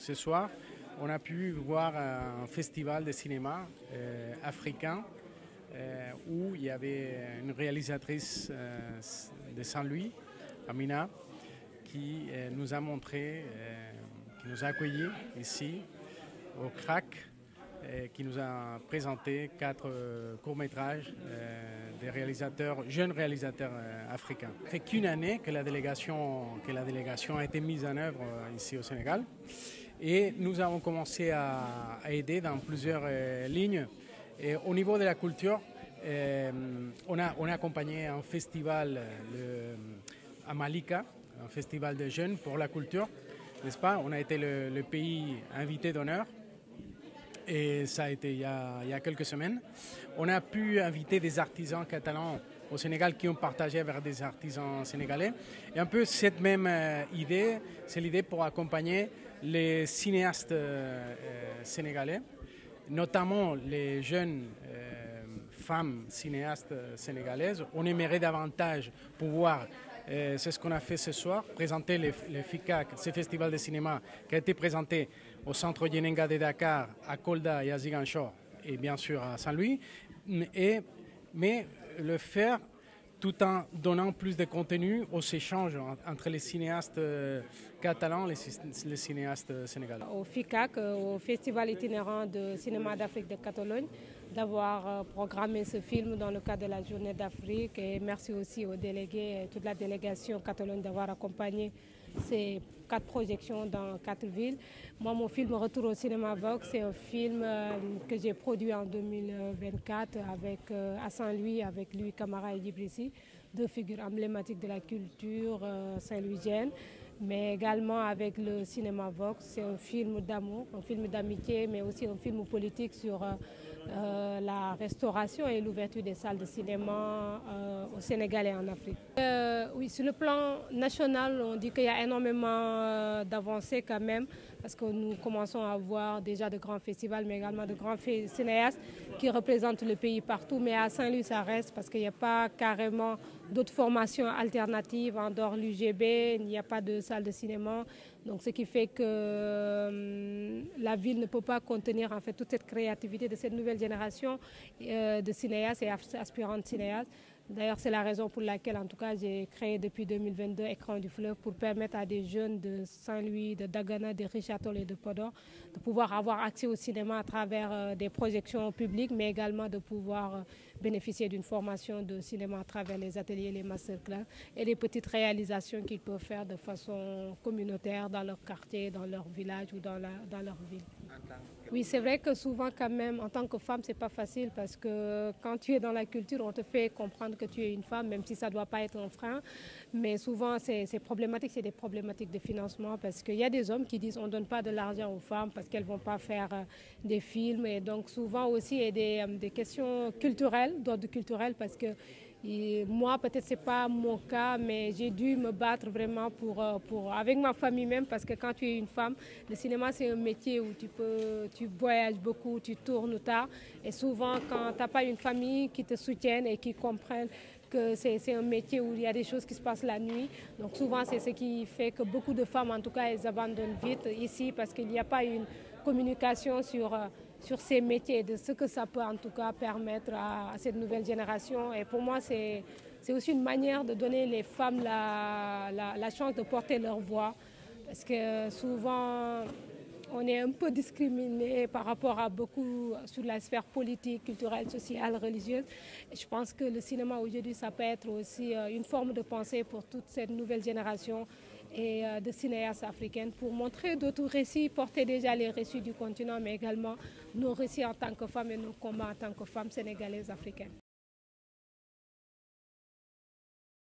ce soir, on a pu voir un festival de cinéma africain où il y avait une réalisatrice de Saint-Louis, Amina, qui nous a montré, qui nous a accueillis ici au CRAC, qui nous a présenté 4 courts-métrages des jeunes réalisateurs africains. Ça fait qu'une année que la délégation a été mise en œuvre ici au Sénégal. Et nous avons commencé à aider dans plusieurs lignes. Et au niveau de la culture, on a accompagné un festival à Malika, un festival de jeunes pour la culture, n'est-ce pas? On a été le pays invité d'honneur. Et ça a été il y a quelques semaines. On a pu inviter des artisans catalans au Sénégal qui ont partagé avec des artisans sénégalais. Et un peu cette même idée, c'est l'idée pour accompagner les cinéastes sénégalais, notamment les jeunes femmes cinéastes sénégalaises. On aimerait davantage pouvoir, c'est ce qu'on a fait ce soir, présenter le FICAC, ce festival de cinéma qui a été présenté au centre Yenenga de Dakar, à Kolda et à Ziguinchor, et bien sûr à Saint-Louis, mais le faire tout en donnant plus de contenu aux échanges entre les cinéastes catalans et les cinéastes sénégalais. Au FICAC, au Festival itinérant de cinéma d'Afrique de Catalogne, d'avoir programmé ce film dans le cadre de la Journée d'Afrique. Et merci aussi aux délégués et toute la délégation Catalogne d'avoir accompagné ces 4 projections dans 4 villes. Moi, mon film Retour au cinéma Vogue, c'est un film que j'ai produit en 2024 à Saint-Louis avec Louis Camara et Djibrisi, 2 figures emblématiques de la culture saint-louisienne, mais également avec le cinéma Vogue. C'est un film d'amour, un film d'amitié, mais aussi un film politique sur la restauration et l'ouverture des salles de cinéma au Sénégal et en Afrique. Oui, sur le plan national, on dit qu'il y a énormément d'avancées quand même, parce que nous commençons à voir déjà de grands festivals, mais également de grands cinéastes qui représentent le pays partout. Mais à Saint-Louis, ça reste parce qu'il n'y a pas carrément d'autres formations alternatives en dehors de l'UGB, il n'y a pas de salle de cinéma. Donc, ce qui fait que la ville ne peut pas contenir en fait toute cette créativité de cette nouvelle génération de cinéastes et aspirants cinéastes. D'ailleurs, c'est la raison pour laquelle, en tout cas, j'ai créé depuis 2022 Écran du fleuve pour permettre à des jeunes de Saint-Louis, de Dagana, de Richard-Toll et de Podor de pouvoir avoir accès au cinéma à travers des projections publiques, mais également de pouvoir bénéficier d'une formation de cinéma à travers les ateliers, les masterclass et les petites réalisations qu'ils peuvent faire de façon communautaire dans leur quartier, dans leur village ou dans leur ville. Oui, c'est vrai que souvent quand même, en tant que femme, c'est pas facile parce que quand tu es dans la culture, on te fait comprendre que tu es une femme, même si ça ne doit pas être un frein. Mais souvent, c'est problématique, c'est des problématiques de financement parce qu'il y a des hommes qui disent on ne donne pas de l'argent aux femmes parce qu'elles ne vont pas faire des films. Et donc souvent aussi, il y a des questions culturelles, d'ordre culturel, parce que moi, peut-être ce n'est pas mon cas, mais j'ai dû me battre vraiment avec ma famille même, parce que quand tu es une femme, le cinéma, c'est un métier où tu voyages beaucoup, tu tournes tard. Et souvent, quand tu n'as pas une famille qui te soutienne et qui comprenne que c'est un métier où il y a des choses qui se passent la nuit. Donc souvent, c'est ce qui fait que beaucoup de femmes, en tout cas, elles abandonnent vite ici parce qu'il n'y a pas une communication sur ces métiers, de ce que ça peut en tout cas permettre à cette nouvelle génération. Et pour moi, c'est aussi une manière de donner les femmes la chance de porter leur voix. Parce que souvent, on est un peu discriminé par rapport à beaucoup sur la sphère politique, culturelle, sociale, religieuse. Et je pense que le cinéma aujourd'hui, ça peut être aussi une forme de pensée pour toute cette nouvelle génération et de cinéastes africaines pour montrer d'autres récits, porter déjà les récits du continent, mais également nos récits en tant que femmes et nos combats en tant que femmes sénégalaises africaines.